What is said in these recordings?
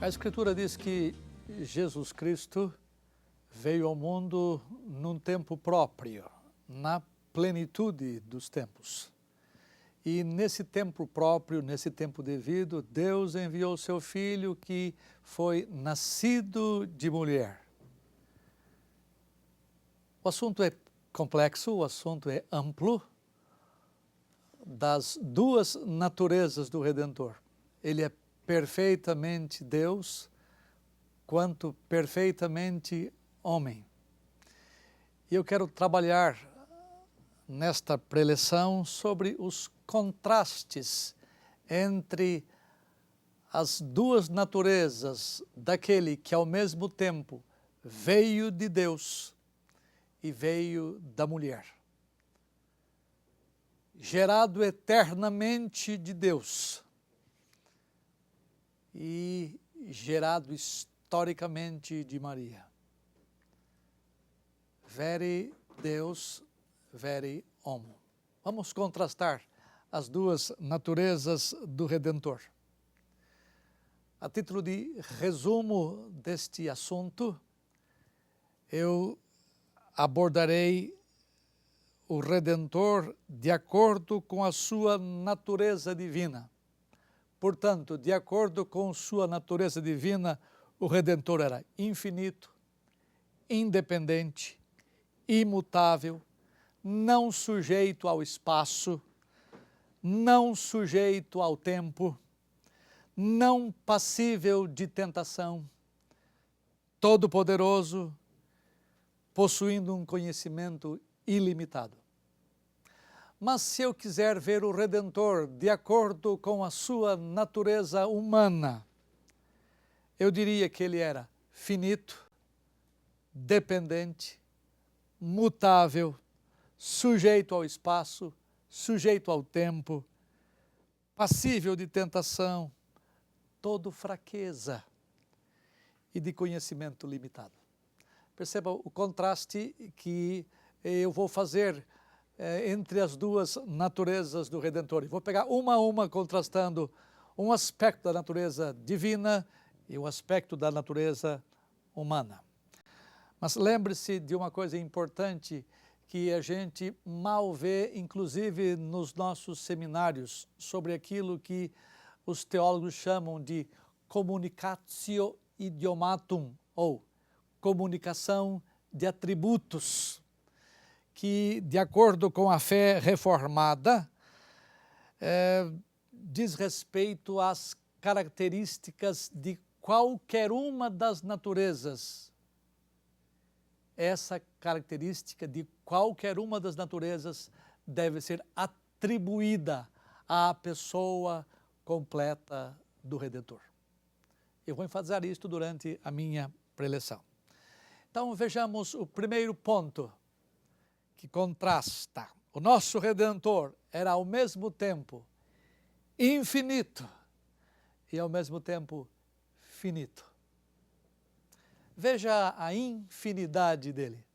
A Escritura diz que Jesus Cristo veio ao mundo num tempo próprio, na plenitude dos tempos. E nesse tempo próprio, nesse tempo devido, Deus enviou seu Filho que foi nascido de mulher. O assunto é complexo, o assunto é amplo, das duas naturezas do Redentor. Ele é perfeitamente Deus, quanto perfeitamente homem. E eu quero trabalhar nesta preleção sobre os contrastes entre as duas naturezas daquele que ao mesmo tempo veio de Deus e veio da mulher. Gerado eternamente de Deus e gerado historicamente de Maria. Vere Deus, vere homo. Vamos contrastar as duas naturezas do Redentor. A título de resumo deste assunto, eu abordarei o Redentor de acordo com a sua natureza divina. Portanto, de acordo com sua natureza divina, o Redentor era infinito, independente, imutável, não sujeito ao espaço, não sujeito ao tempo, não passível de tentação, todo-poderoso, possuindo um conhecimento ilimitado. Mas se eu quiser ver o Redentor de acordo com a sua natureza humana, eu diria que ele era finito, dependente, mutável, sujeito ao espaço, sujeito ao tempo, passível de tentação, todo fraqueza e de conhecimento limitado. Perceba o contraste que eu vou fazer entre as duas naturezas do Redentor. Vou pegar uma a uma, contrastando um aspecto da natureza divina e um aspecto da natureza humana. Mas lembre-se de uma coisa importante que a gente mal vê, inclusive nos nossos seminários, sobre aquilo que os teólogos chamam de communicatio idiomatum, ou comunicação de atributos, que, de acordo com a fé reformada, diz respeito às características de qualquer uma das naturezas. Essa característica de qualquer uma das naturezas deve ser atribuída à pessoa completa do Redentor. Eu vou enfatizar isto durante a minha preleção. Então vejamos o primeiro ponto que contrasta. O nosso Redentor era ao mesmo tempo infinito e ao mesmo tempo finito. Veja a infinidade dele.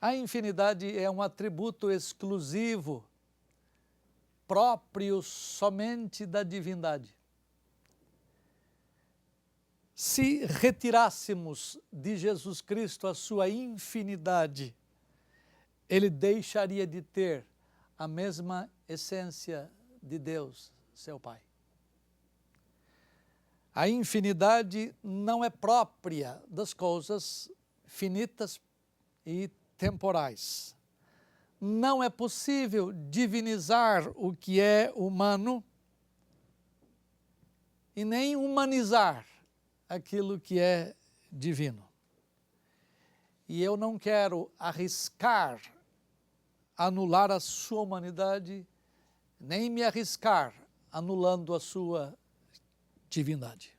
A infinidade é um atributo exclusivo, próprio somente da divindade. Se retirássemos de Jesus Cristo a sua infinidade, ele deixaria de ter a mesma essência de Deus, seu Pai. A infinidade não é própria das coisas finitas e temporais. Não é possível divinizar o que é humano e nem humanizar aquilo que é divino. E eu não quero arriscar anular a sua humanidade, nem me arriscar anulando a sua divindade.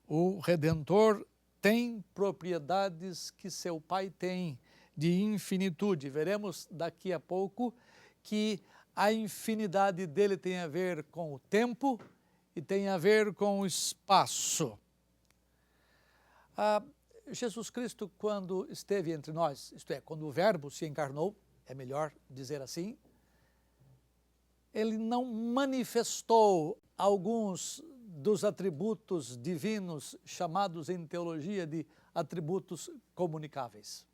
O Redentor tem propriedades que seu Pai tem de infinitude. Veremos daqui a pouco que a infinidade dele tem a ver com o tempo e tem a ver com o espaço. Jesus Cristo, quando esteve entre nós, isto é, quando o Verbo se encarnou, é melhor dizer assim, ele não manifestou alguns dos atributos divinos chamados em teologia de atributos comunicáveis.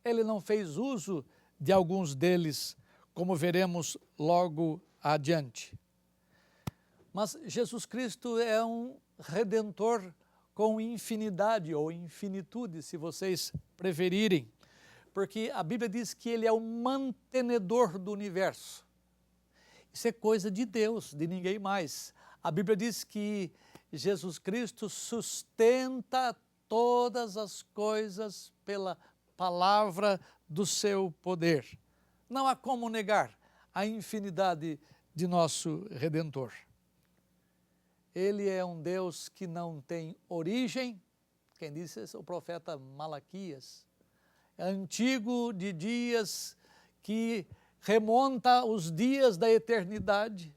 Ele não fez uso de alguns deles, como veremos logo adiante. Mas Jesus Cristo é um redentor com infinidade ou infinitude, se vocês preferirem, porque a Bíblia diz que ele é o mantenedor do universo. Isso é coisa de Deus, de ninguém mais. A Bíblia diz que Jesus Cristo sustenta todas as coisas pela palavra do seu poder. Não há como negar a infinidade de nosso Redentor. Ele é um Deus que não tem origem, quem disse é o profeta Malaquias. É antigo de dias que remonta os dias da eternidade.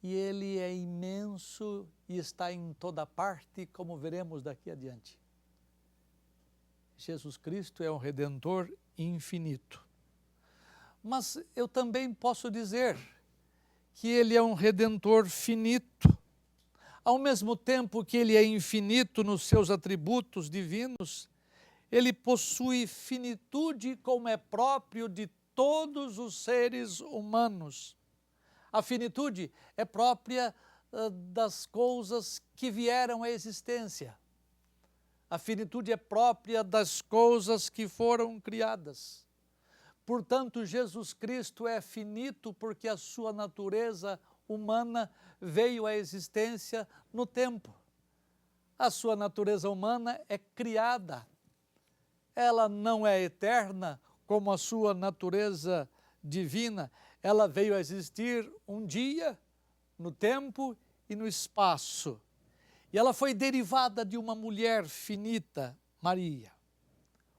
E ele é imenso e está em toda parte, como veremos daqui adiante. Jesus Cristo é um Redentor infinito. Mas eu também posso dizer que ele é um Redentor finito. Ao mesmo tempo que ele é infinito nos seus atributos divinos, ele possui finitude como é próprio de todos os seres humanos. A finitude é própria das coisas que vieram à existência. A finitude é própria das coisas que foram criadas. Portanto, Jesus Cristo é finito porque a sua natureza humana veio à existência no tempo. A sua natureza humana é criada. Ela não é eterna como a sua natureza divina. Ela veio a existir um dia, no tempo e no espaço. E ela foi derivada de uma mulher finita, Maria.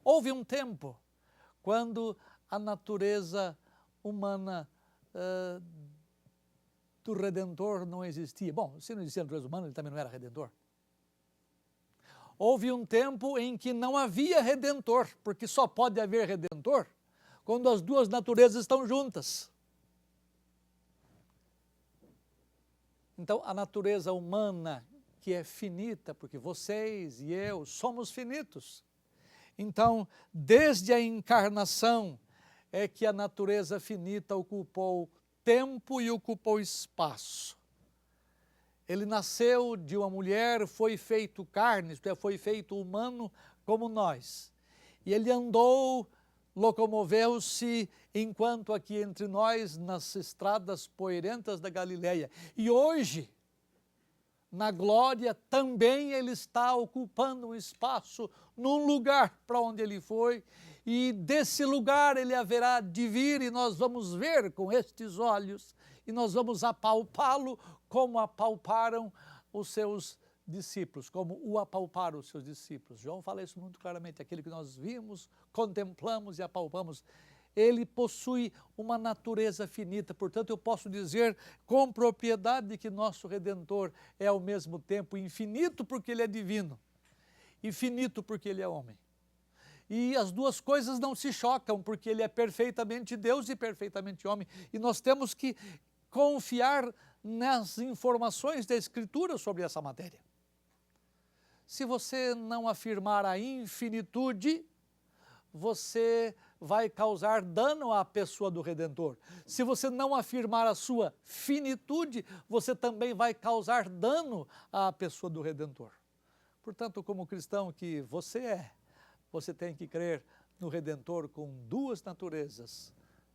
Houve um tempo quando a natureza humana do Redentor não existia. Bom, se não existia a natureza humana, ele também não era Redentor. Houve um tempo em que não havia Redentor, porque só pode haver Redentor quando as duas naturezas estão juntas. Então, a natureza humana, que é finita, porque vocês e eu somos finitos. Então, desde a encarnação, é que a natureza finita ocupou tempo e ocupou espaço. Ele nasceu de uma mulher, foi feito carne, isto é, foi feito humano como nós. E ele andou, locomoveu-se, enquanto aqui entre nós, nas estradas poeirentas da Galileia. E hoje, na glória, também ele está ocupando um espaço num lugar para onde ele foi, e desse lugar ele haverá de vir, e nós vamos ver com estes olhos, e nós vamos apalpá-lo como apalparam os seus discípulos, como o apalparam os seus discípulos. João fala isso muito claramente, aquele que nós vimos, contemplamos e apalpamos. Ele possui uma natureza finita, portanto eu posso dizer com propriedade que nosso Redentor é ao mesmo tempo infinito porque ele é divino, e finito porque ele é homem. E as duas coisas não se chocam, porque ele é perfeitamente Deus e perfeitamente homem, e nós temos que confiar nas informações da Escritura sobre essa matéria. Se você não afirmar a infinitude, você vai causar dano à pessoa do Redentor. Se você não afirmar a sua finitude, você também vai causar dano à pessoa do Redentor. Portanto, como cristão que você é, você tem que crer no Redentor com duas naturezas.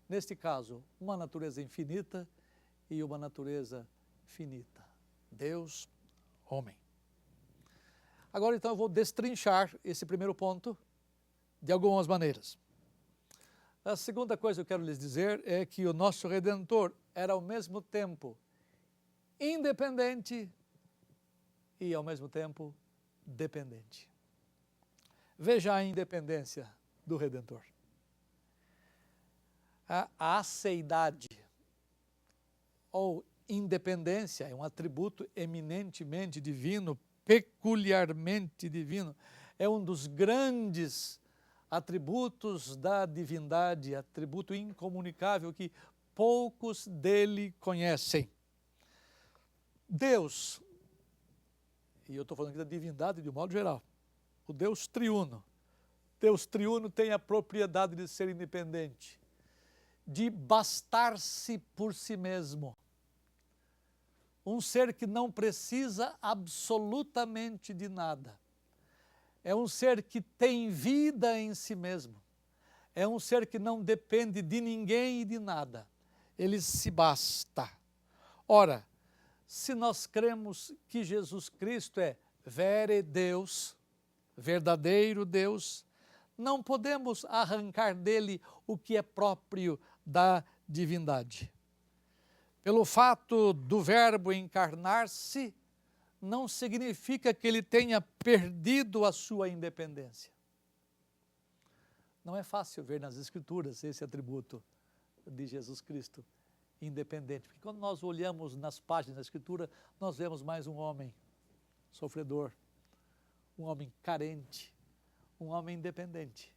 Neste caso, uma natureza infinita e uma natureza finita. Deus, homem. Agora, então, eu vou destrinchar esse primeiro ponto de algumas maneiras. A segunda coisa que eu quero lhes dizer é que o nosso Redentor era ao mesmo tempo independente e ao mesmo tempo dependente. Veja a independência do Redentor. A aceidade ou independência é um atributo eminentemente divino, peculiarmente divino. É um dos grandes atributos da divindade, atributo incomunicável que poucos dele conhecem. Deus, e eu estou falando aqui da divindade de um modo geral, o Deus triuno. Deus triuno tem a propriedade de ser independente, de bastar-se por si mesmo. Um ser que não precisa absolutamente de nada. É um ser que tem vida em si mesmo. É um ser que não depende de ninguém e de nada. Ele se basta. Ora, se nós cremos que Jesus Cristo é vere Deus, verdadeiro Deus, não podemos arrancar dele o que é próprio da divindade. Pelo fato do Verbo encarnar-se, não significa que ele tenha perdido a sua independência. Não é fácil ver nas Escrituras esse atributo de Jesus Cristo independente, porque quando nós olhamos nas páginas da Escritura, nós vemos mais um homem sofredor, um homem carente, um homem independente.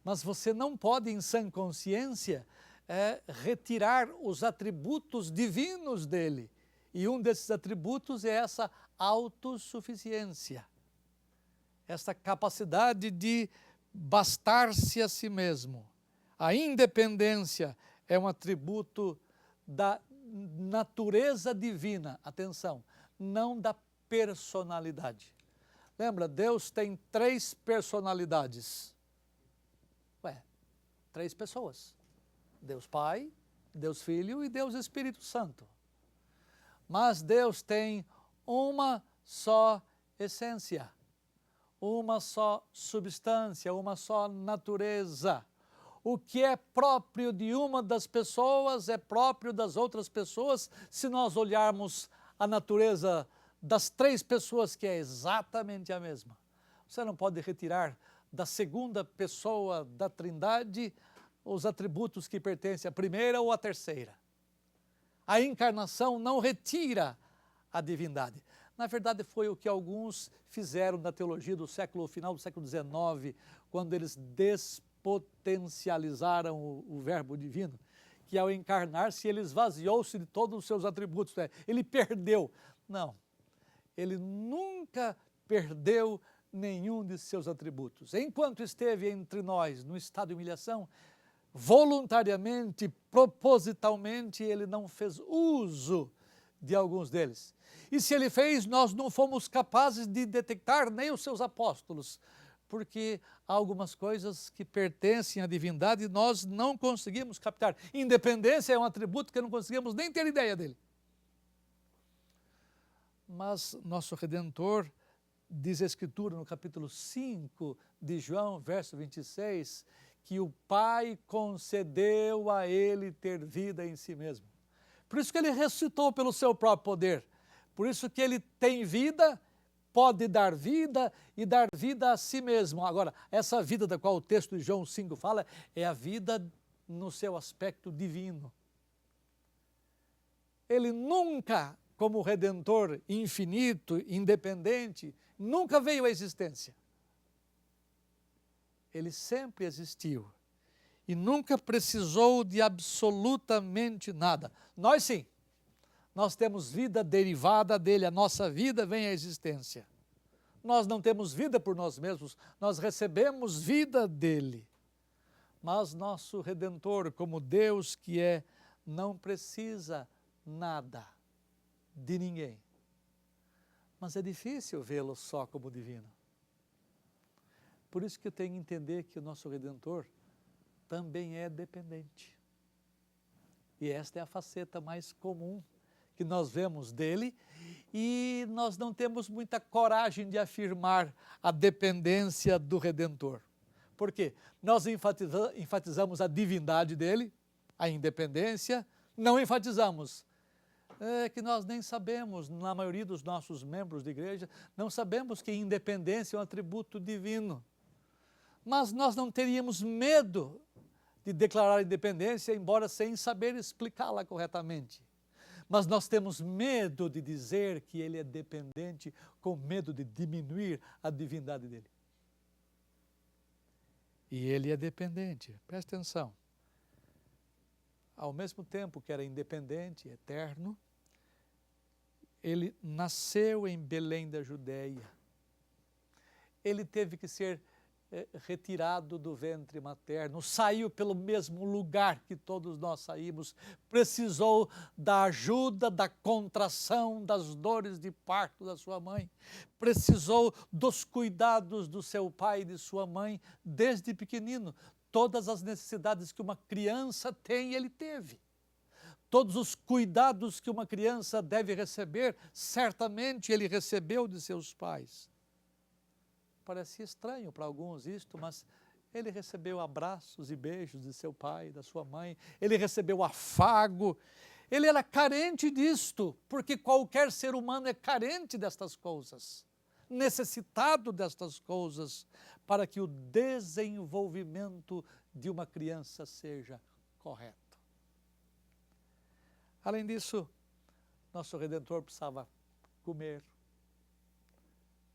Mas você não pode, em sã consciência, retirar os atributos divinos dele. E um desses atributos é essa autossuficiência, essa capacidade de bastar-se a si mesmo. A independência é um atributo da natureza divina, atenção, não da personalidade. Lembra, Deus tem 3 personalidades. 3 pessoas. Deus Pai, Deus Filho e Deus Espírito Santo. Mas Deus tem uma só essência, uma só substância, uma só natureza. O que é próprio de uma das pessoas é próprio das outras pessoas, se nós olharmos a natureza das 3 pessoas, que é exatamente a mesma. Você não pode retirar da segunda pessoa da Trindade os atributos que pertencem à primeira ou à terceira. A encarnação não retira a divindade. Na verdade, foi o que alguns fizeram na teologia do final do século XIX, quando eles despotencializaram o Verbo divino, que ao encarnar-se ele esvaziou-se de todos os seus atributos. Ele perdeu. Não, ele nunca perdeu nenhum de seus atributos. Enquanto esteve entre nós no estado de humilhação, voluntariamente, propositalmente, ele não fez uso de alguns deles. E se ele fez, nós não fomos capazes de detectar nem os seus apóstolos, porque há algumas coisas que pertencem à divindade e nós não conseguimos captar. Independência é um atributo que não conseguimos nem ter ideia dele. Mas nosso Redentor, diz a Escritura no capítulo 5 de João, verso 26, que o Pai concedeu a ele ter vida em si mesmo. Por isso que ele ressuscitou pelo seu próprio poder. Por isso que ele tem vida, pode dar vida e dar vida a si mesmo. Agora, essa vida da qual o texto de João 5 fala é a vida no seu aspecto divino. Ele nunca, como Redentor infinito, independente, nunca veio à existência. Ele sempre existiu e nunca precisou de absolutamente nada. Nós sim, nós temos vida derivada dele, a nossa vida vem à existência. Nós não temos vida por nós mesmos, nós recebemos vida dele. Mas nosso Redentor, como Deus que é, não precisa nada de ninguém. Mas é difícil vê-lo só como divino. Por isso que eu tenho que entender que o nosso Redentor também é dependente. E esta é a faceta mais comum que nós vemos dele, e nós não temos muita coragem de afirmar a dependência do Redentor. Por quê? Nós enfatizamos a divindade dele, a independência, não enfatizamos. É que nós nem sabemos, na maioria dos nossos membros de igreja, não sabemos que independência é um atributo divino. Mas nós não teríamos medo de declarar a independência, embora sem saber explicá-la corretamente. Mas nós temos medo de dizer que ele é dependente, com medo de diminuir a divindade dele. E ele é dependente. Presta atenção. Ao mesmo tempo que era independente, eterno, ele nasceu em Belém da Judéia. Ele teve que ser retirado do ventre materno, saiu pelo mesmo lugar que todos nós saímos, precisou da ajuda, da contração, das dores de parto da sua mãe, precisou dos cuidados do seu pai e de sua mãe desde pequenino. Todas as necessidades que uma criança tem, ele teve. Todos os cuidados que uma criança deve receber, certamente ele recebeu de seus pais. Parece estranho para alguns isto, mas ele recebeu abraços e beijos de seu pai, da sua mãe, ele recebeu afago, ele era carente disto, porque qualquer ser humano é carente destas coisas, necessitado destas coisas, para que o desenvolvimento de uma criança seja correto. Além disso, nosso Redentor precisava comer,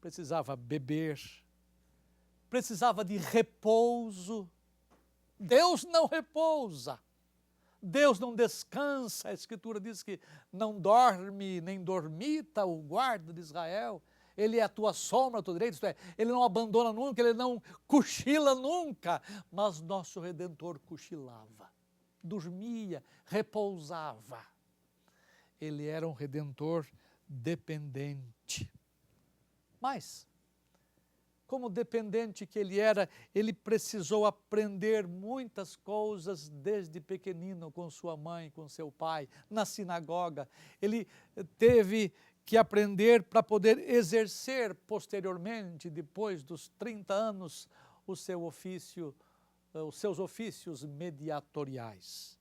precisava beber, precisava de repouso. Deus não repousa, Deus não descansa. A Escritura diz que não dorme nem dormita o guarda de Israel. Ele é a tua sombra, a tua direita, isto é, ele não abandona nunca, ele não cochila nunca. Mas nosso Redentor cochilava, dormia, repousava. Ele era um Redentor dependente. Mas, como dependente que ele era, ele precisou aprender muitas coisas desde pequenino com sua mãe, com seu pai, na sinagoga. Ele teve que aprender para poder exercer posteriormente, depois dos 30 anos, o seu ofício, os seus ofícios mediatoriais.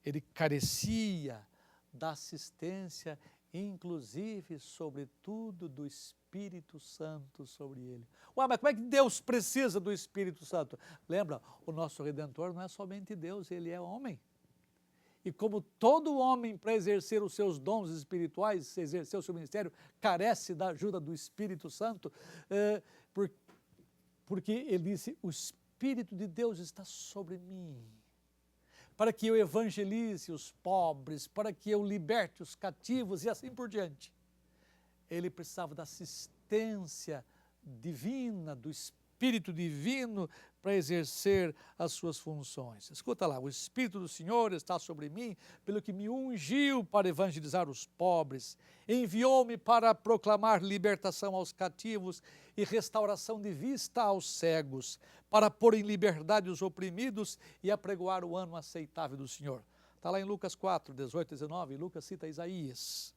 Ele carecia da assistência, inclusive, sobretudo, do Espírito Santo sobre ele. Ué, mas como é que Deus precisa do Espírito Santo? Lembra, o nosso Redentor não é somente Deus, ele é homem. E como todo homem, para exercer os seus dons espirituais, exercer o seu ministério, carece da ajuda do Espírito Santo, porque ele disse, o Espírito de Deus está sobre mim, para que eu evangelize os pobres, para que eu liberte os cativos e assim por diante. Ele precisava da assistência divina, do Espírito Divino, para exercer as suas funções. Escuta lá, o Espírito do Senhor está sobre mim, pelo que me ungiu para evangelizar os pobres, enviou-me para proclamar libertação aos cativos e restauração de vista aos cegos, para pôr em liberdade os oprimidos e apregoar o ano aceitável do Senhor. Está lá em Lucas 4, 18 e 19, Lucas cita Isaías.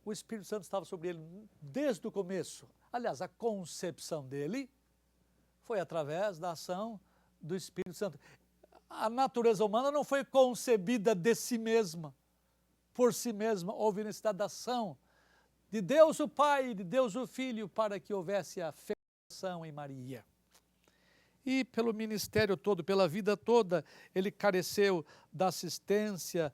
O Espírito Santo estava sobre ele desde o começo. Aliás, a concepção dele foi através da ação do Espírito Santo. A natureza humana não foi concebida de si mesma, por si mesma. Houve necessidade da ação de Deus o Pai e de Deus o Filho para que houvesse a fecundação em Maria. E pelo ministério todo, pela vida toda, ele careceu da assistência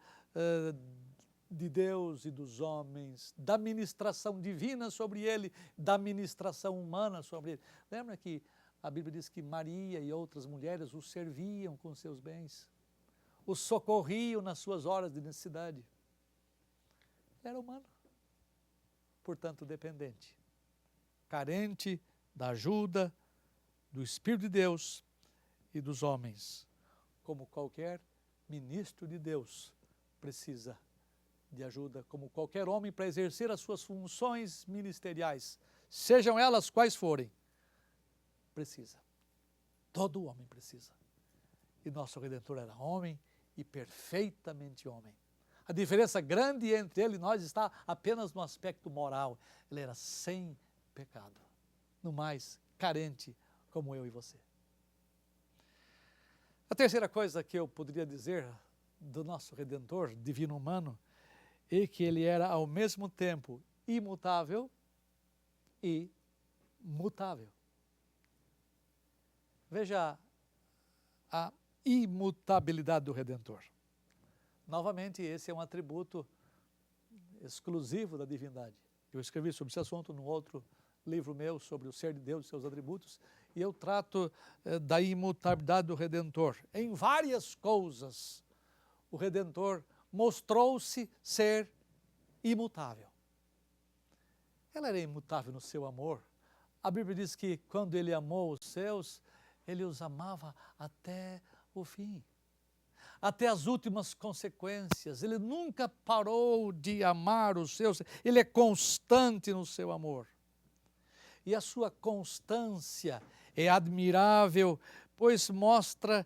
de Deus e dos homens, da ministração divina sobre ele, da ministração humana sobre ele. Lembra que a Bíblia diz que Maria e outras mulheres o serviam com seus bens, o socorriam nas suas horas de necessidade. Era humano, portanto dependente, carente da ajuda do Espírito de Deus e dos homens, como qualquer ministro de Deus precisa de ajuda, como qualquer homem para exercer as suas funções ministeriais, sejam elas quais forem, precisa. Todo homem precisa. E nosso Redentor era homem e perfeitamente homem. A diferença grande entre ele e nós está apenas no aspecto moral. Ele era sem pecado. No mais, carente como eu e você. A terceira coisa que eu poderia dizer do nosso Redentor, divino humano, é que ele era ao mesmo tempo imutável e mutável. Veja a imutabilidade do Redentor. Novamente, esse é um atributo exclusivo da divindade. Eu escrevi sobre esse assunto num outro livro meu, sobre o ser de Deus e seus atributos, e eu trato da imutabilidade do Redentor. Em várias coisas, o Redentor mostrou-se ser imutável. Ele era imutável no seu amor. A Bíblia diz que quando ele amou os seus, ele os amava até o fim, até as últimas consequências. Ele nunca parou de amar os seus, ele é constante no seu amor. E a sua constância é admirável, pois mostra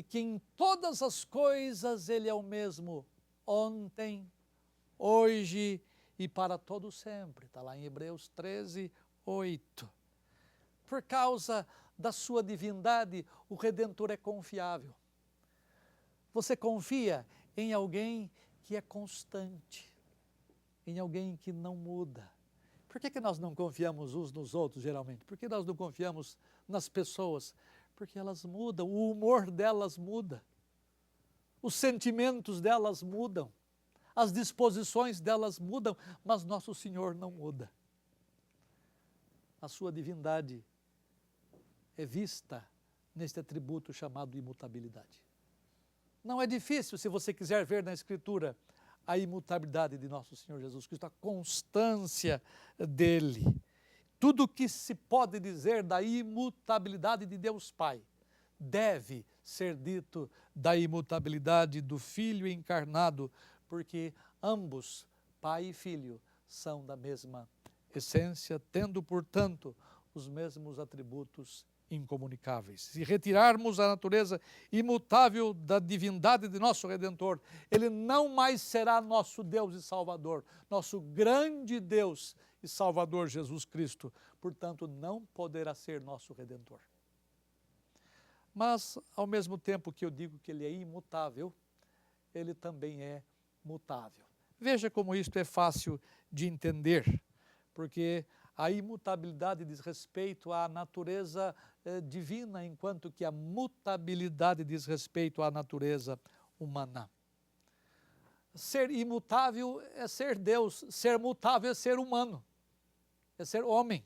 que em todas as coisas ele é o mesmo ontem, hoje e para todo sempre. Está lá em Hebreus 13, 8. Por causa da sua divindade, o Redentor é confiável. Você confia em alguém que é constante, em alguém que não muda. Por que nós não confiamos uns nos outros, geralmente? Por que nós não confiamos nas pessoas? Porque elas mudam, o humor delas muda, os sentimentos delas mudam, as disposições delas mudam, mas nosso Senhor não muda. A sua divindade é vista neste atributo chamado imutabilidade. Não é difícil, se você quiser ver na Escritura, a imutabilidade de nosso Senhor Jesus Cristo, a constância dele. Tudo o que se pode dizer da imutabilidade de Deus Pai deve ser dito da imutabilidade do Filho encarnado, porque ambos, Pai e Filho, são da mesma essência, tendo, portanto, os mesmos atributos incomunicáveis. Se retirarmos a natureza imutável da divindade de nosso Redentor, ele não mais será nosso Deus e Salvador, nosso grande Deus e Salvador Jesus Cristo, portanto não poderá ser nosso Redentor. Mas, ao mesmo tempo que eu digo que ele é imutável, ele também é mutável. Veja como isto é fácil de entender, porque a imutabilidade diz respeito à natureza divina, enquanto que a mutabilidade diz respeito à natureza humana. Ser imutável é ser Deus, ser mutável é ser humano, é ser homem.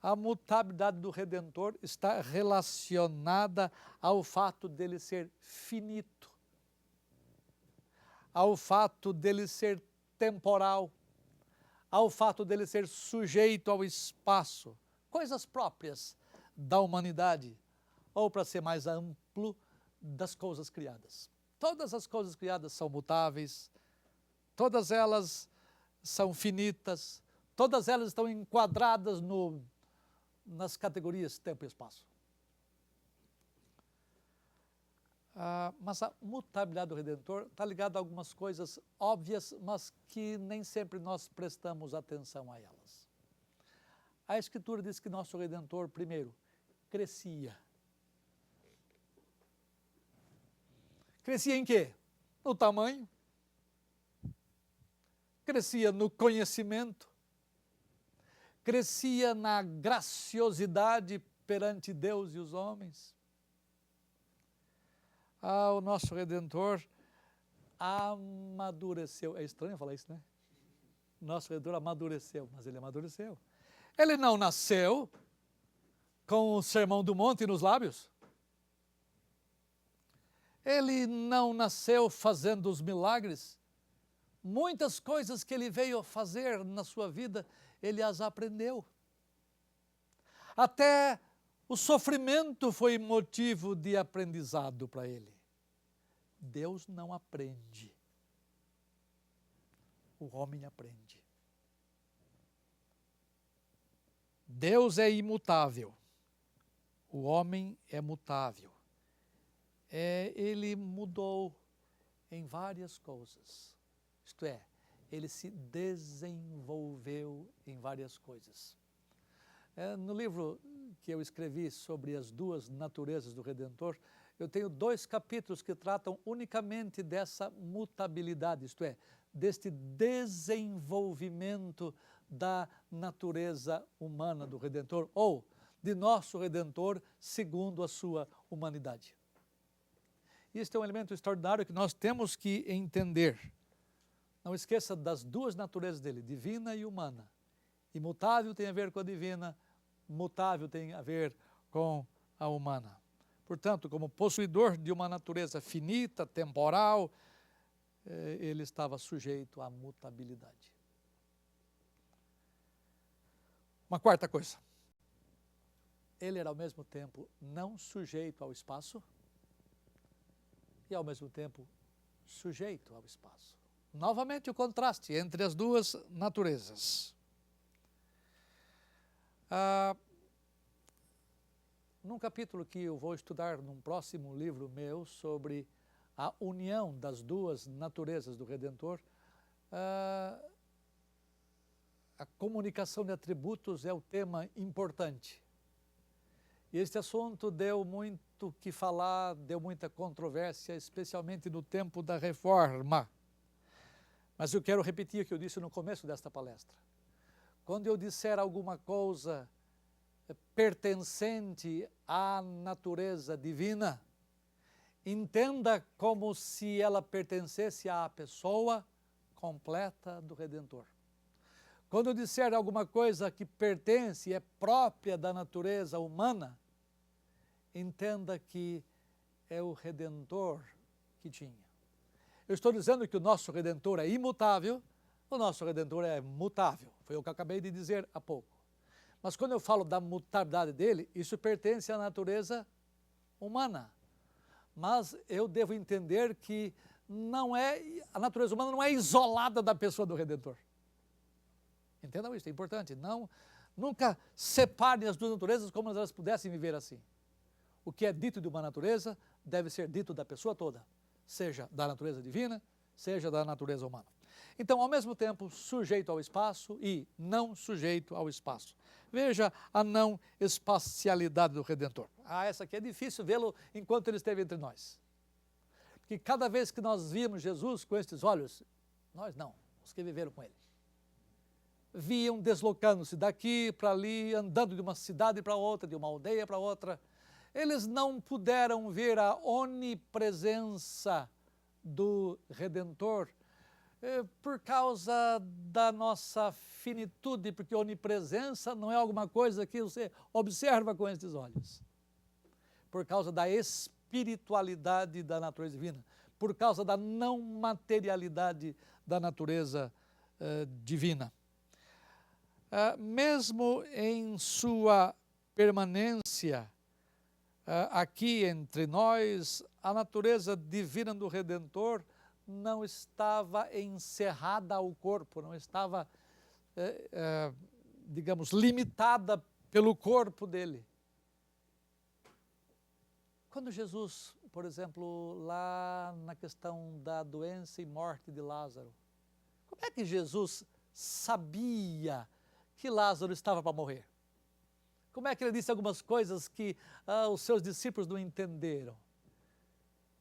A mutabilidade do Redentor está relacionada ao fato dele ser finito, ao fato dele ser temporal, ao fato dele ser sujeito ao espaço, coisas próprias da humanidade, ou para ser mais amplo, das coisas criadas. Todas as coisas criadas são mutáveis, todas elas são finitas, todas elas estão enquadradas nas categorias tempo e espaço. Mas a mutabilidade do Redentor está ligada a algumas coisas óbvias, mas que nem sempre nós prestamos atenção a elas. A Escritura diz que nosso Redentor, primeiro, crescia. Crescia em quê? No tamanho, crescia no conhecimento, crescia na graciosidade perante Deus e os homens. O nosso Redentor amadureceu. É estranho falar isso, né? Nosso Redentor amadureceu, mas ele amadureceu. Ele não nasceu com o Sermão do Monte nos lábios. Ele não nasceu fazendo os milagres. Muitas coisas que ele veio fazer na sua vida, ele as aprendeu. Até o sofrimento foi motivo de aprendizado para ele. Deus não aprende. O homem aprende. Deus é imutável. O homem é mutável. Ele mudou em várias coisas. Isto é, ele se desenvolveu em várias coisas. No livro que eu escrevi sobre as duas naturezas do Redentor, eu tenho 2 capítulos que tratam unicamente dessa mutabilidade, isto é, deste desenvolvimento da natureza humana do Redentor, ou de nosso Redentor segundo a sua humanidade. Este é um elemento extraordinário que nós temos que entender. Não esqueça das duas naturezas dele, divina e humana. Imutável tem a ver com a divina, mutável tem a ver com a humana. Portanto, como possuidor de uma natureza finita, temporal, ele estava sujeito à mutabilidade. Uma quarta coisa, ele era ao mesmo tempo não sujeito ao espaço e ao mesmo tempo sujeito ao espaço. Novamente o contraste entre as duas naturezas. Num capítulo que eu vou estudar num próximo livro meu sobre a união das duas naturezas do Redentor, a comunicação de atributos é o tema importante. E este assunto deu muito que falar, deu muita controvérsia, especialmente no tempo da Reforma. Mas eu quero repetir o que eu disse no começo desta palestra. Quando eu disser alguma coisa pertencente à natureza divina, entenda como se ela pertencesse à pessoa completa do Redentor. Quando eu disser alguma coisa que pertence, é própria da natureza humana, entenda que é o Redentor que tinha. Eu estou dizendo que o nosso Redentor é imutável, o nosso Redentor é mutável. Foi o que eu acabei de dizer há pouco. Mas quando eu falo da mutabilidade dele, isso pertence à natureza humana. Mas eu devo entender que a natureza humana não é isolada da pessoa do Redentor. Entendam isso, é importante. Nunca separe as duas naturezas como elas pudessem viver assim. O que é dito de uma natureza deve ser dito da pessoa toda, seja da natureza divina, seja da natureza humana. Então, ao mesmo tempo, sujeito ao espaço e não sujeito ao espaço. Veja a não espacialidade do Redentor. Essa aqui é difícil vê-lo enquanto ele esteve entre nós. Porque cada vez que nós víamos Jesus com estes olhos, nós não, os que viveram com ele, viam deslocando-se daqui para ali, andando de uma cidade para outra, de uma aldeia para outra. Eles não puderam ver a onipresença do Redentor por causa da nossa finitude, porque onipresença não é alguma coisa que você observa com estes olhos. Por causa da espiritualidade da natureza divina, por causa da não materialidade da natureza divina. Mesmo em sua permanência aqui entre nós, a natureza divina do Redentor não estava encerrada ao corpo, não estava, digamos, limitada pelo corpo dele. Quando Jesus, por exemplo, lá na questão da doença e morte de Lázaro, como é que Jesus sabia que Lázaro estava para morrer? Como é que ele disse algumas coisas que os seus discípulos não entenderam?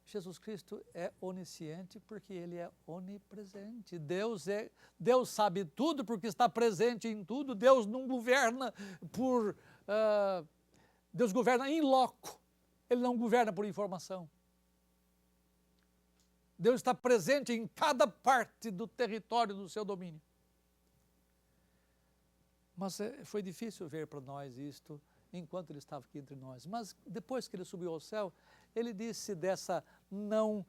Jesus Cristo é onisciente porque ele é onipresente. Deus sabe tudo porque está presente em tudo. Deus não governa Deus governa in loco. Ele não governa por informação. Deus está presente em cada parte do território do seu domínio. Mas foi difícil ver para nós isto enquanto ele estava aqui entre nós. Mas depois que ele subiu ao céu, ele disse dessa não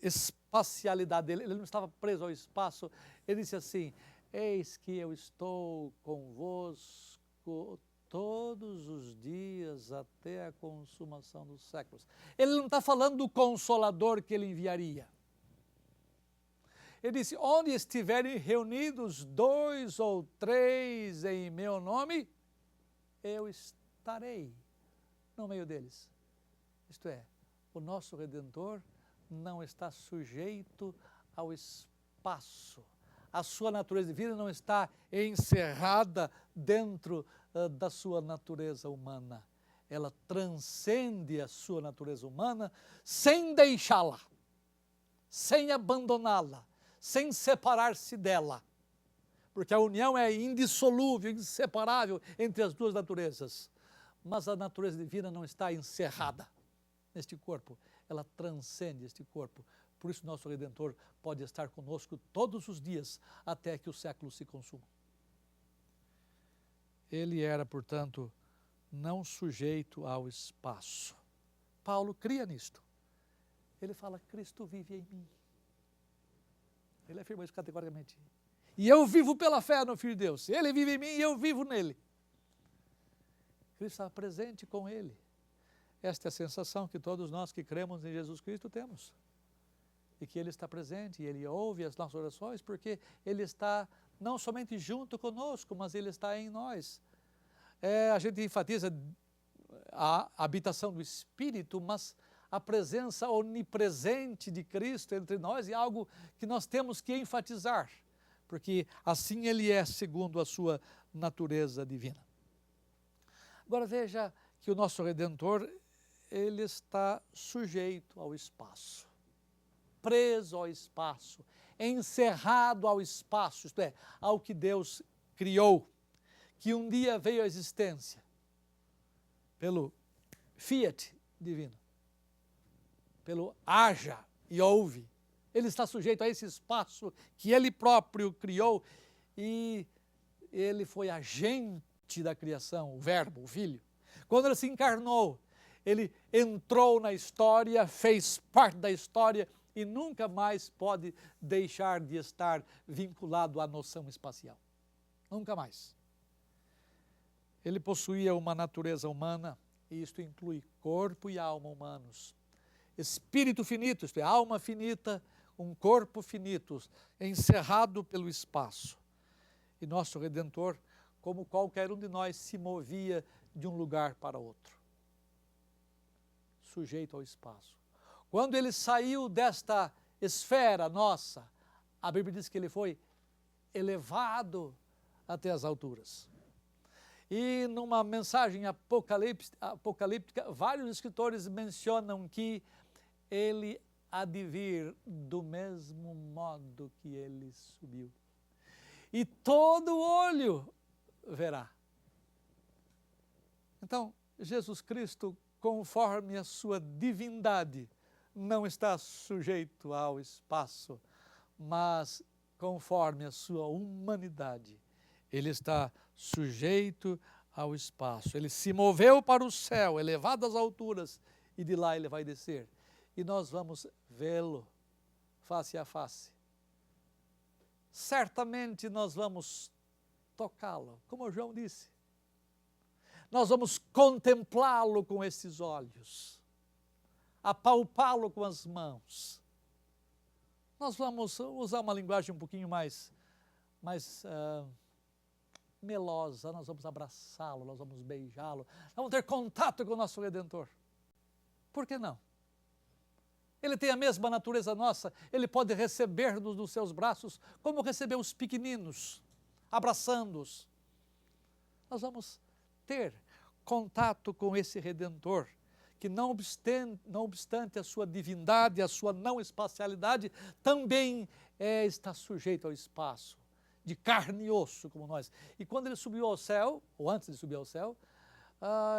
espacialidade dele, ele não estava preso ao espaço, ele disse assim: eis que eu estou convosco todos os dias até a consumação dos séculos. Ele não está falando do Consolador que ele enviaria. Ele disse: onde estiverem reunidos 2 ou 3 em meu nome, eu estarei no meio deles. Isto é, o nosso Redentor não está sujeito ao espaço. A sua natureza divina não está encerrada dentro da sua natureza humana. Ela transcende a sua natureza humana sem deixá-la, sem abandoná-la, sem separar-se dela. Porque a união é indissolúvel, inseparável entre as duas naturezas. Mas a natureza divina não está encerrada neste corpo, ela transcende este corpo. Por isso nosso Redentor pode estar conosco todos os dias até que o século se consuma. Ele era, portanto, não sujeito ao espaço. Paulo cria nisto. Ele fala, Cristo vive em mim. Ele afirma isso categoricamente. E eu vivo pela fé no Filho de Deus. Ele vive em mim e eu vivo nele. Cristo está presente com ele. Esta é a sensação que todos nós que cremos em Jesus Cristo temos. E que Ele está presente, e Ele ouve as nossas orações, porque Ele está não somente junto conosco, mas Ele está em nós. A gente enfatiza a habitação do Espírito, mas a presença onipresente de Cristo entre nós é algo que nós temos que enfatizar, porque assim Ele é segundo a sua natureza divina. Agora veja que o nosso Redentor, Ele está sujeito ao espaço, preso ao espaço, encerrado ao espaço, isto é, ao que Deus criou, que um dia veio à existência, pelo fiat divino, pelo haja e ouve. Ele está sujeito a esse espaço que Ele próprio criou e Ele foi agente da criação, o Verbo, o Filho. Quando Ele se encarnou, Ele entrou na história, fez parte da história e nunca mais pode deixar de estar vinculado à noção espacial. Nunca mais. Ele possuía uma natureza humana, e isto inclui corpo e alma humanos. Espírito finito, isto é, alma finita, um corpo finito, encerrado pelo espaço. E nosso Redentor, como qualquer um de nós, se movia de um lugar para outro, sujeito ao espaço. Quando ele saiu desta esfera nossa, a Bíblia diz que ele foi elevado até as alturas. E numa mensagem apocalíptica, vários escritores mencionam que ele há de vir do mesmo modo que ele subiu. E todo olho verá. Então, Jesus Cristo, conforme a sua divindade, não está sujeito ao espaço, mas conforme a sua humanidade, ele está sujeito ao espaço. Ele se moveu para o céu, elevado às alturas, e de lá ele vai descer. E nós vamos vê-lo face a face. Certamente nós vamos tocá-lo, como João disse. Nós vamos contemplá-lo com esses olhos, apalpá-lo com as mãos. Nós vamos usar uma linguagem um pouquinho mais melosa, nós vamos abraçá-lo, nós vamos beijá-lo, nós vamos ter contato com o nosso Redentor. Por que não? Ele tem a mesma natureza nossa, ele pode receber-nos nos seus braços, como recebeu os pequeninos, abraçando-os. Nós vamos ter contato com esse Redentor, que não obstante a sua divindade, a sua não espacialidade, também está sujeito ao espaço, de carne e osso como nós. E quando ele subiu ao céu, ou antes de subir ao céu,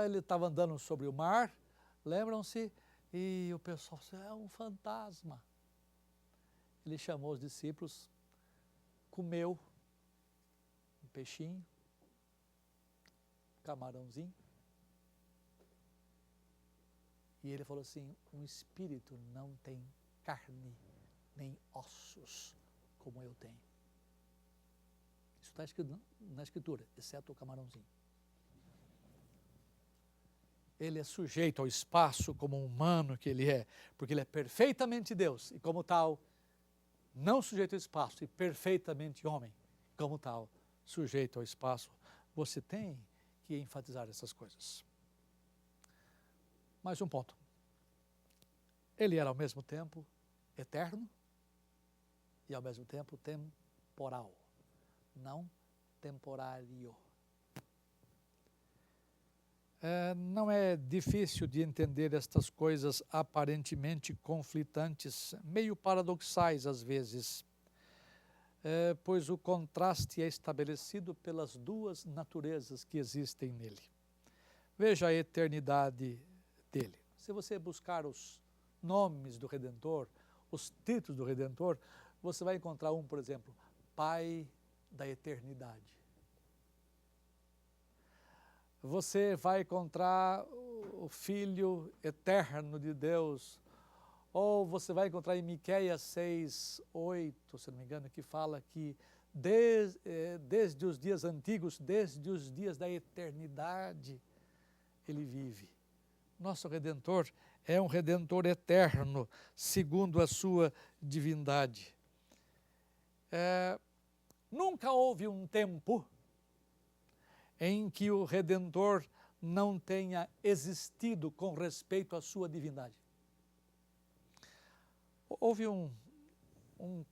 ele estava andando sobre o mar, lembram-se? E o pessoal disse, é um fantasma. Ele chamou os discípulos, comeu um peixinho, camarãozinho, e ele falou assim, um espírito não tem carne nem ossos como eu tenho. Isso está escrito na Escritura, exceto o camarãozinho. Ele é sujeito ao espaço como um humano que ele é, porque ele é perfeitamente Deus e como tal, não sujeito ao espaço e perfeitamente homem, como tal, sujeito ao espaço. Você tem que enfatizar essas coisas. Mais um ponto. Ele era ao mesmo tempo eterno e ao mesmo tempo temporal, não temporário. Não é difícil de entender estas coisas aparentemente conflitantes, meio paradoxais às vezes, pois o contraste é estabelecido pelas duas naturezas que existem nele. Veja a eternidade dele. Se você buscar os nomes do Redentor, os títulos do Redentor, você vai encontrar por exemplo, Pai da Eternidade. você vai encontrar o Filho eterno de Deus, ou você vai encontrar em Miqueias 6:8, se não me engano, que fala que desde os dias antigos, desde os dias da eternidade, ele vive. Nosso Redentor é um Redentor eterno, segundo a sua divindade. Nunca houve um tempo em que o Redentor não tenha existido com respeito à sua divindade. Houve um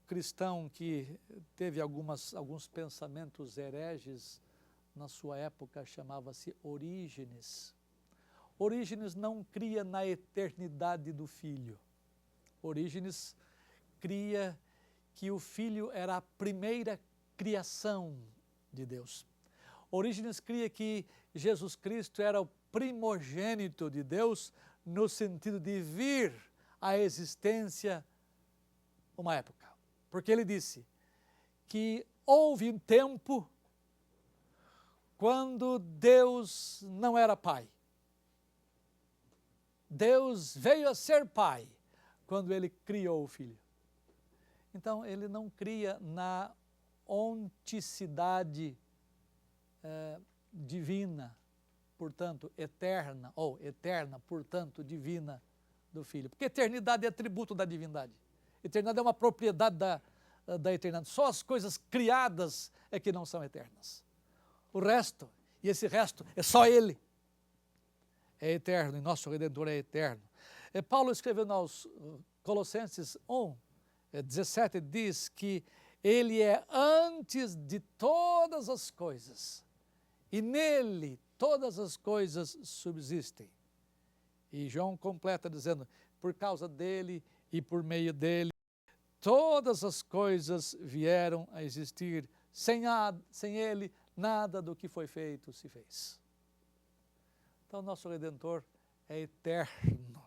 cristão que teve alguns pensamentos hereges na sua época, chamava-se Orígenes. Orígenes não cria na eternidade do Filho. Orígenes cria que o Filho era a primeira criação de Deus. Orígenes cria que Jesus Cristo era o primogênito de Deus, no sentido de vir à existência uma época. Porque ele disse que houve um tempo quando Deus não era pai. Deus veio a ser pai quando ele criou o Filho. Então, ele não cria na onticidade divina, portanto, eterna, ou eterna, portanto, divina do Filho. Porque eternidade é atributo da divindade. Eternidade é uma propriedade da eternidade. Só as coisas criadas é que não são eternas. O resto, e esse resto, é só Ele. É eterno, e nosso Redentor é eterno. Paulo escreveu aos Colossenses 1:17, diz que Ele é antes de todas as coisas, e nele todas as coisas subsistem. E João completa dizendo, por causa dele e por meio dele, todas as coisas vieram a existir, sem ele nada do que foi feito se fez. Então, nosso Redentor é eterno.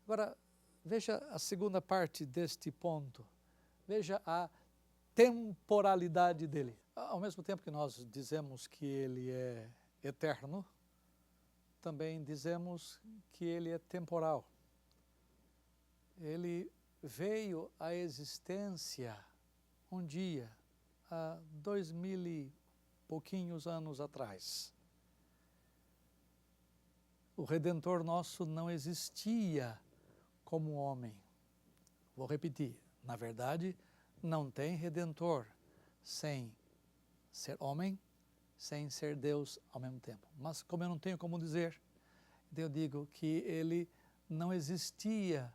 Agora, veja a segunda parte deste ponto. Veja a temporalidade dele. Ao mesmo tempo que nós dizemos que ele é eterno, também dizemos que ele é temporal. Ele veio à existência um dia, há 2000 e pouquinhos anos atrás. O Redentor nosso não existia como homem. Vou repetir, na verdade, não tem Redentor sem ser homem, sem ser Deus ao mesmo tempo. Mas como eu não tenho como dizer, eu digo que ele não existia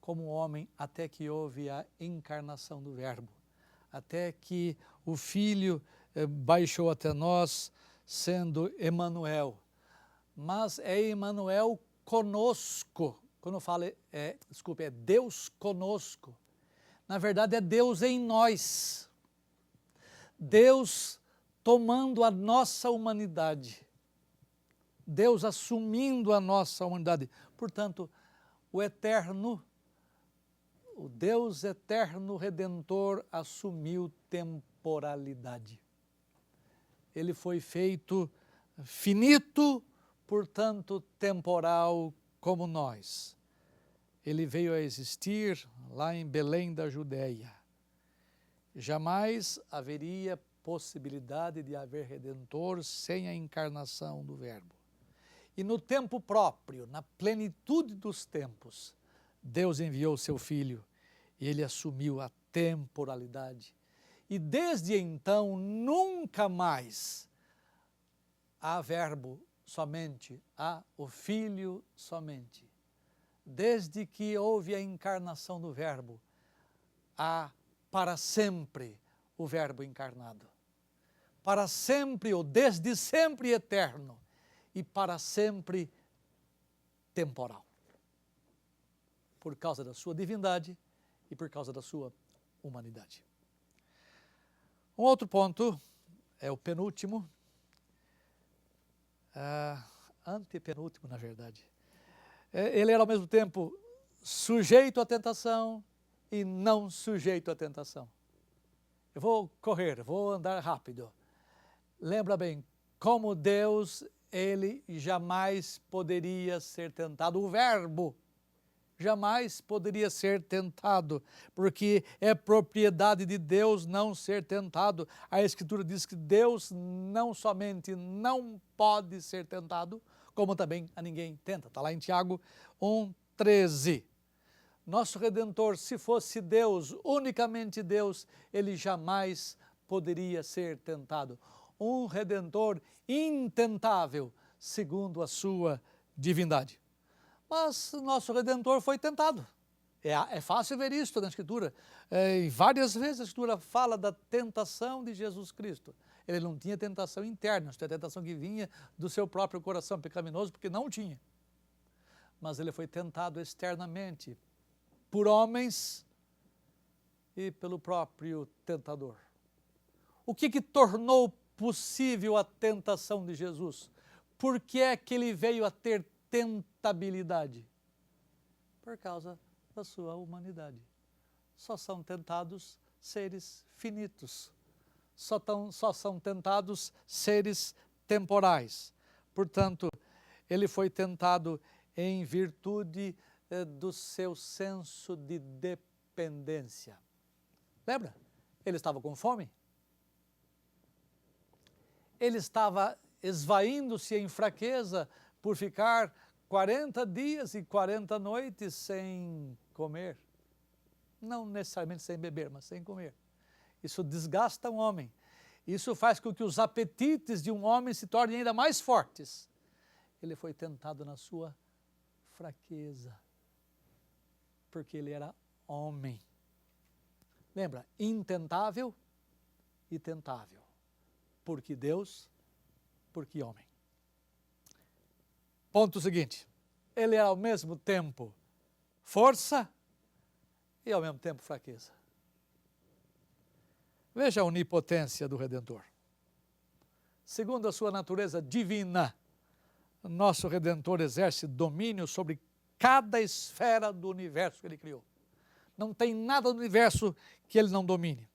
como homem até que houve a encarnação do Verbo, até que o Filho baixou até nós, sendo Emanuel. Mas é Emanuel conosco. Quando eu falo, é Deus conosco. Na verdade, é Deus em nós. Deus tomando a nossa humanidade. Deus assumindo a nossa humanidade. Portanto, o eterno, o Deus eterno Redentor assumiu temporalidade. Ele foi feito finito, portanto temporal como nós. Ele veio a existir lá em Belém da Judéia. Jamais haveria possibilidade de haver Redentor sem a encarnação do Verbo. E no tempo próprio, na plenitude dos tempos, Deus enviou seu Filho e ele assumiu a temporalidade. E desde então, nunca mais há Verbo somente, há o Filho somente. Desde que houve a encarnação do Verbo, há para sempre o Verbo encarnado. Para sempre, ou desde sempre eterno, e para sempre temporal. Por causa da sua divindade e por causa da sua humanidade. Um outro ponto, é o penúltimo, antepenúltimo na verdade. Ele era ao mesmo tempo sujeito à tentação e não sujeito à tentação. Eu vou correr, vou andar rápido. Lembra bem, como Deus, ele jamais poderia ser tentado. O Verbo jamais poderia ser tentado, porque é propriedade de Deus não ser tentado. A Escritura diz que Deus não somente não pode ser tentado, como também a ninguém tenta. Está lá em Tiago 1,13. Nosso Redentor, se fosse Deus, unicamente Deus, ele jamais poderia ser tentado. Um Redentor intentável, segundo a sua divindade. Mas nosso Redentor foi tentado. É fácil ver isso na Escritura. Várias vezes a Escritura fala da tentação de Jesus Cristo. Ele não tinha tentação interna, tinha tentação que vinha do seu próprio coração pecaminoso, porque não tinha. Mas ele foi tentado externamente por homens e pelo próprio tentador. O que tornou possível a tentação de Jesus? Por que é que ele veio a ter tentabilidade? Por causa da sua humanidade. Só são tentados seres finitos. Só são tentados seres temporais. Portanto, ele foi tentado em virtude do seu senso de dependência. Lembra? Ele estava com fome. Ele estava esvaindo-se em fraqueza por ficar 40 dias e 40 noites sem comer. Não necessariamente sem beber, mas sem comer. Isso desgasta um homem. Isso faz com que os apetites de um homem se tornem ainda mais fortes. Ele foi tentado na sua fraqueza, porque ele era homem. Lembra? Intentável e tentável. Porque Deus, porque homem. Ponto seguinte, ele era ao mesmo tempo força e ao mesmo tempo fraqueza. Veja a onipotência do Redentor. Segundo a sua natureza divina, nosso Redentor exerce domínio sobre cada esfera do universo que ele criou. Não tem nada do universo que ele não domine.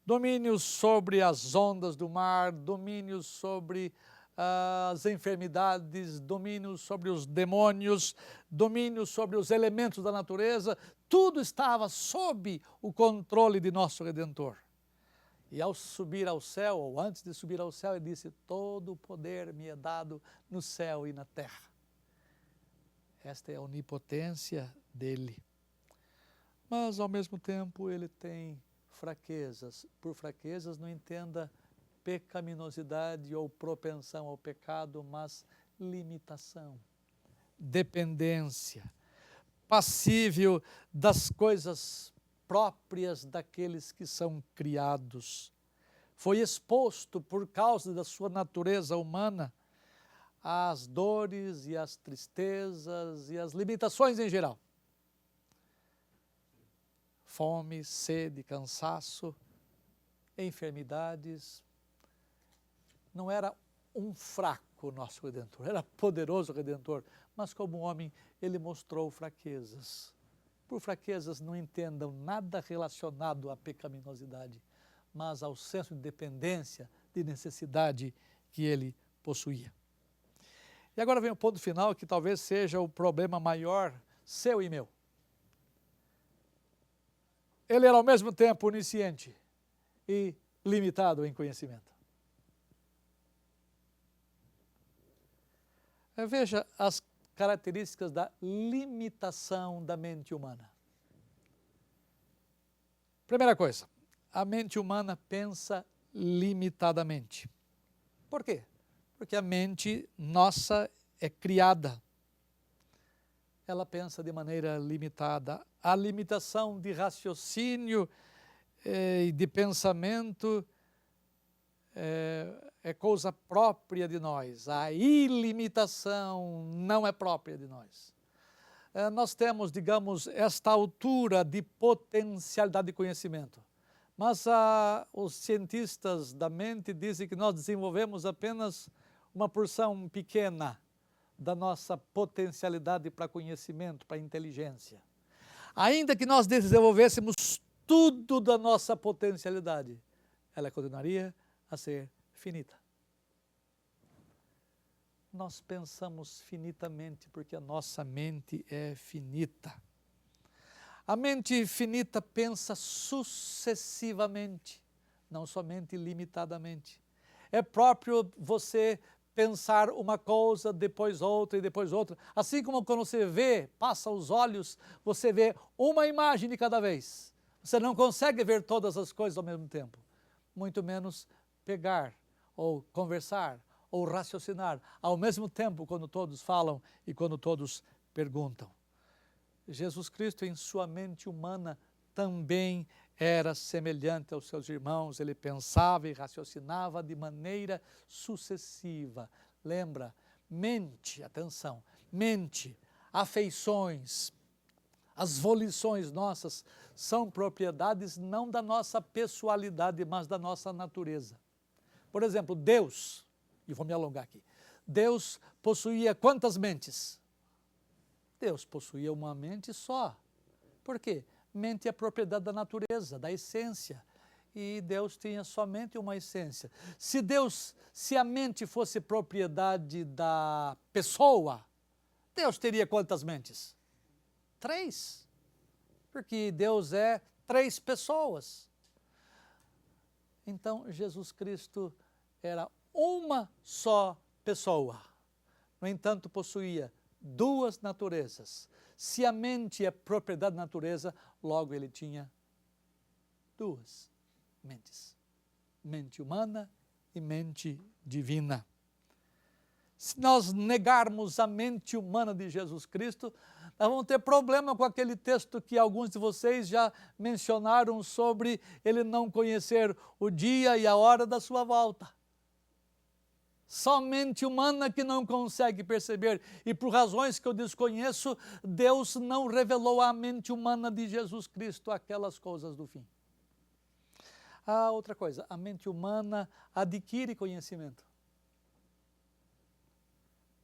Domínio sobre as ondas do mar, domínio sobre as enfermidades, domínio sobre os demônios, domínio sobre os elementos da natureza, tudo estava sob o controle de nosso Redentor. E ao subir ao céu, ou antes de subir ao céu, ele disse: todo o poder me é dado no céu e na terra. Esta é a onipotência dele. Mas, ao mesmo tempo, ele tem fraquezas. Por fraquezas, não entenda pecaminosidade ou propensão ao pecado, mas limitação, dependência, passível das coisas próprias daqueles que são criados. Foi exposto, por causa da sua natureza humana, às dores e às tristezas e às limitações em geral. Fome, sede, cansaço, enfermidades. Não era um fraco nosso Redentor, era poderoso Redentor, mas como homem ele mostrou fraquezas. Por fraquezas não entendam nada relacionado à pecaminosidade, mas ao senso de dependência, de necessidade que ele possuía. E agora vem o ponto final, que talvez seja o problema maior seu e meu. Ele era ao mesmo tempo onisciente e limitado em conhecimento. Veja as características da limitação da mente humana. Primeira coisa, a mente humana pensa limitadamente. Por quê? Porque a mente nossa é criada. Ela pensa de maneira limitada. A limitação de raciocínio e de pensamento é coisa própria de nós. A ilimitação não é própria de nós. Nós temos, digamos, esta altura de potencialidade de conhecimento. Mas os cientistas da mente dizem que nós desenvolvemos apenas uma porção pequena da nossa potencialidade para conhecimento, para inteligência. Ainda que nós desenvolvêssemos tudo da nossa potencialidade, ela continuaria a ser finita. nós pensamos finitamente, porque a nossa mente é finita. A mente finita pensa sucessivamente, não somente limitadamente. É próprio você pensar uma coisa, depois outra e depois outra. Assim como quando você vê, passa os olhos, você vê uma imagem de cada vez. Você não consegue ver todas as coisas ao mesmo tempo. Muito menos pegar, ou conversar, ou raciocinar ao mesmo tempo quando todos falam e quando todos perguntam. Jesus Cristo, em sua mente humana, também era semelhante aos seus irmãos. Ele pensava e raciocinava de maneira sucessiva. Lembra? Mente, atenção, mente, afeições, as volições nossas são propriedades não da nossa pessoalidade, mas da nossa natureza. Por exemplo, Deus, e vou me alongar aqui, Deus possuía quantas mentes? Deus possuía uma mente só. Por quê? Mente é propriedade da natureza, da essência. E Deus tinha somente uma essência. Se a mente fosse propriedade da pessoa, Deus teria quantas mentes? 3. Porque Deus é 3 pessoas. Então, Jesus Cristo era uma só pessoa. No entanto, possuía 2 naturezas. Se a mente é propriedade da natureza, logo ele tinha 2 mentes. Mente humana e mente divina. Se nós negarmos a mente humana de Jesus Cristo, nós vamos ter problema com aquele texto que alguns de vocês já mencionaram sobre ele não conhecer o dia e a hora da sua volta. Somente humana que não consegue perceber, e por razões que eu desconheço, Deus não revelou à mente humana de Jesus Cristo aquelas coisas do fim. Outra coisa, a mente humana adquire conhecimento.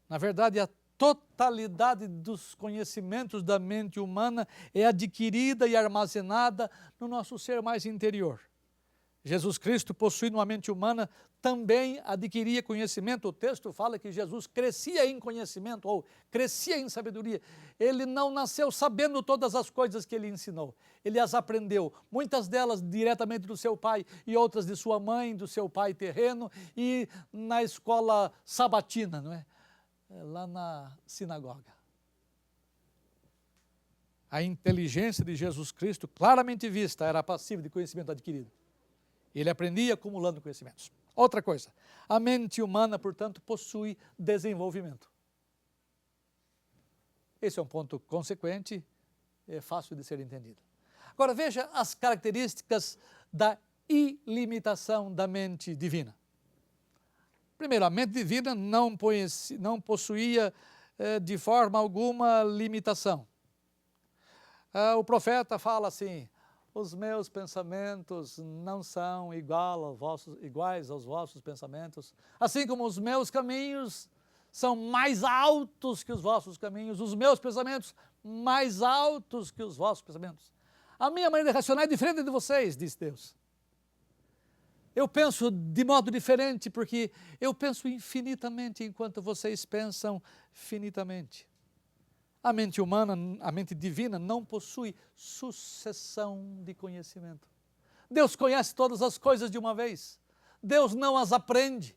Na verdade, a totalidade dos conhecimentos da mente humana é adquirida e armazenada no nosso ser mais interior. Jesus Cristo, possuindo uma mente humana, também adquiria conhecimento. O texto fala que Jesus crescia em conhecimento, ou crescia em sabedoria. Ele não nasceu sabendo todas as coisas que ele ensinou. Ele as aprendeu, muitas delas diretamente do seu pai e outras de sua mãe, do seu pai terreno e na escola sabatina, não é? Lá na sinagoga. A inteligência de Jesus Cristo, claramente vista, era passiva de conhecimento adquirido. Ele aprendia acumulando conhecimentos. Outra coisa, a mente humana, portanto, possui desenvolvimento. Esse é um ponto consequente, é fácil de ser entendido. Agora veja as características da ilimitação da mente divina. Primeiro, a mente divina não possuía de forma alguma limitação. O profeta fala assim: os meus pensamentos não são iguais aos vossos pensamentos, assim como os meus caminhos são mais altos que os vossos caminhos, os meus pensamentos mais altos que os vossos pensamentos. A minha maneira de raciocinar é diferente de vocês, diz Deus. Eu penso de modo diferente, porque eu penso infinitamente, enquanto vocês pensam finitamente. A mente humana, a mente divina, não possui sucessão de conhecimento. Deus conhece todas as coisas de uma vez. Deus não as aprende.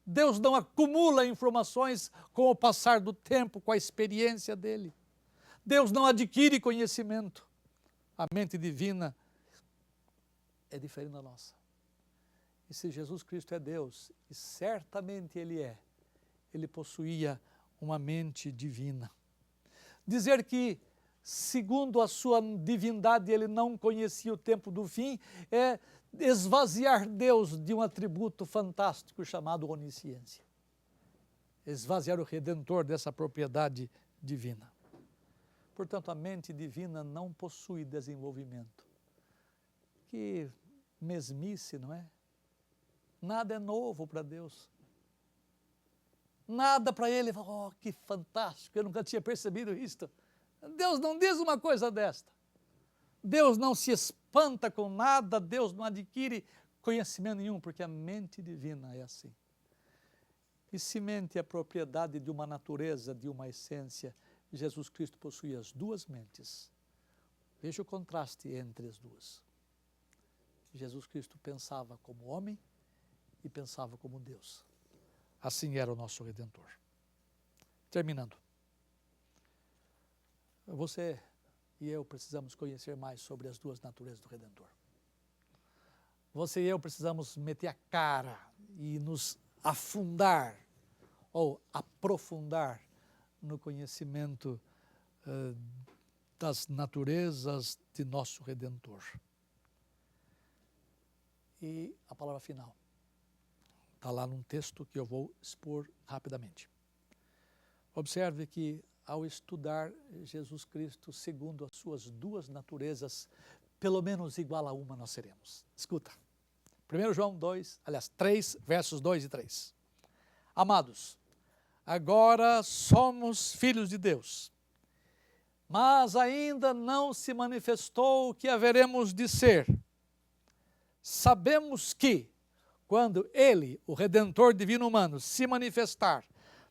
Deus não acumula informações com o passar do tempo, com a experiência dele. Deus não adquire conhecimento. A mente divina é diferente da nossa. E se Jesus Cristo é Deus, e certamente Ele é, Ele possuía uma mente divina. Dizer que, segundo a sua divindade, Ele não conhecia o tempo do fim, é esvaziar Deus de um atributo fantástico chamado onisciência. Esvaziar o Redentor dessa propriedade divina. Portanto, a mente divina não possui desenvolvimento. Que mesmice, não é? Nada é novo para Deus. Nada para ele, oh, que fantástico, eu nunca tinha percebido isto. Deus não diz uma coisa desta. Deus não se espanta com nada, Deus não adquire conhecimento nenhum, porque a mente divina é assim. e semente é a propriedade de uma natureza, de uma essência. Jesus Cristo possuía as duas mentes. Veja o contraste entre as duas. Jesus Cristo pensava como homem e pensava como Deus. Assim era o nosso Redentor. Terminando. Você e eu precisamos conhecer mais sobre as duas naturezas do Redentor. Você e eu precisamos meter a cara e nos afundar ou aprofundar no conhecimento das naturezas de nosso Redentor. E a palavra final está lá num texto que eu vou expor rapidamente. Observe que ao estudar Jesus Cristo segundo as suas duas naturezas, pelo menos igual a uma nós seremos. Escuta, 1 João 3, versos 2 e 3. Amados, agora somos filhos de Deus, mas ainda não se manifestou o que haveremos de ser. Sabemos que, quando Ele, o Redentor Divino Humano, se manifestar,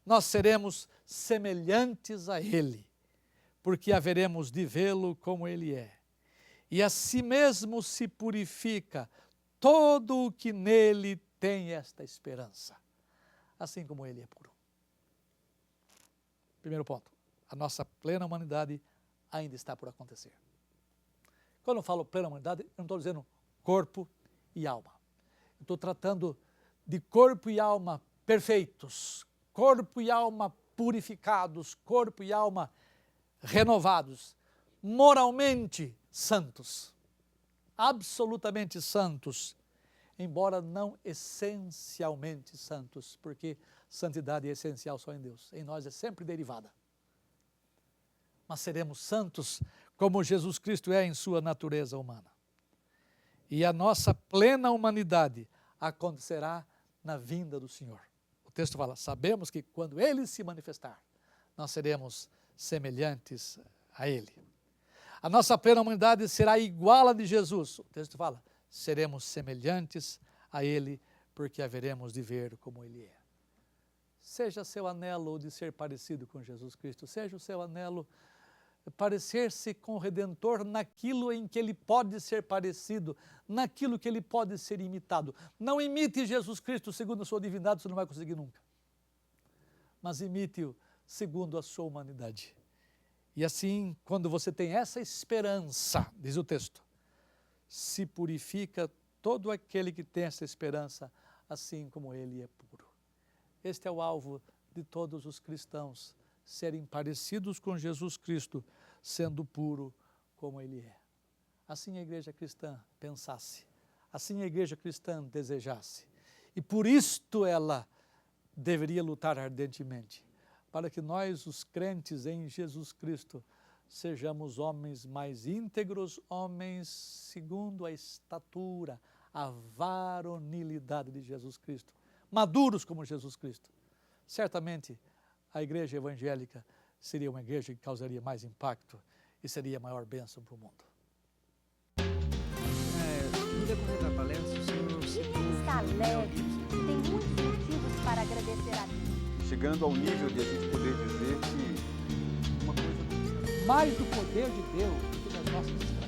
nós seremos semelhantes a Ele, porque haveremos de vê-lo como Ele é. E a si mesmo se purifica todo o que nele tem esta esperança, assim como Ele é puro. Primeiro ponto, a nossa plena humanidade ainda está por acontecer. Quando eu falo plena humanidade, eu não estou dizendo corpo e alma. Eu estou tratando de corpo e alma perfeitos, corpo e alma purificados, corpo e alma renovados, moralmente santos, absolutamente santos, embora não essencialmente santos, porque santidade é essencial só em Deus, em nós é sempre derivada. Mas seremos santos como Jesus Cristo é em sua natureza humana. E a nossa plena humanidade acontecerá na vinda do Senhor. O texto fala, sabemos que quando Ele se manifestar, nós seremos semelhantes a Ele. A nossa plena humanidade será igual à de Jesus. O texto fala, seremos semelhantes a Ele, porque haveremos de ver como Ele é. Seja seu anelo de ser parecido com Jesus Cristo, seja o seu anelo parecer-se com o Redentor naquilo em que Ele pode ser parecido, naquilo que Ele pode ser imitado. Não imite Jesus Cristo segundo a sua divindade, você não vai conseguir nunca. Mas imite-o segundo a sua humanidade. E assim, quando você tem essa esperança, diz o texto, se purifica todo aquele que tem essa esperança, assim como Ele é puro. Este é o alvo de todos os cristãos, serem parecidos com Jesus Cristo, sendo puro como Ele é. Assim a igreja cristã pensasse, assim a igreja cristã desejasse. E por isto ela deveria lutar ardentemente, para que nós, os crentes em Jesus Cristo, sejamos homens mais íntegros, homens segundo a estatura, a varonilidade de Jesus Cristo, maduros como Jesus Cristo. Certamente, a igreja evangélica seria uma igreja que causaria mais impacto e seria a maior bênção para o mundo. No decorrer da palestra, o senhor Ele está leve, tem muitos motivos para agradecer a Deus. Chegando ao nível de a gente poder dizer que uma coisa Mais do poder de Deus do que das nossas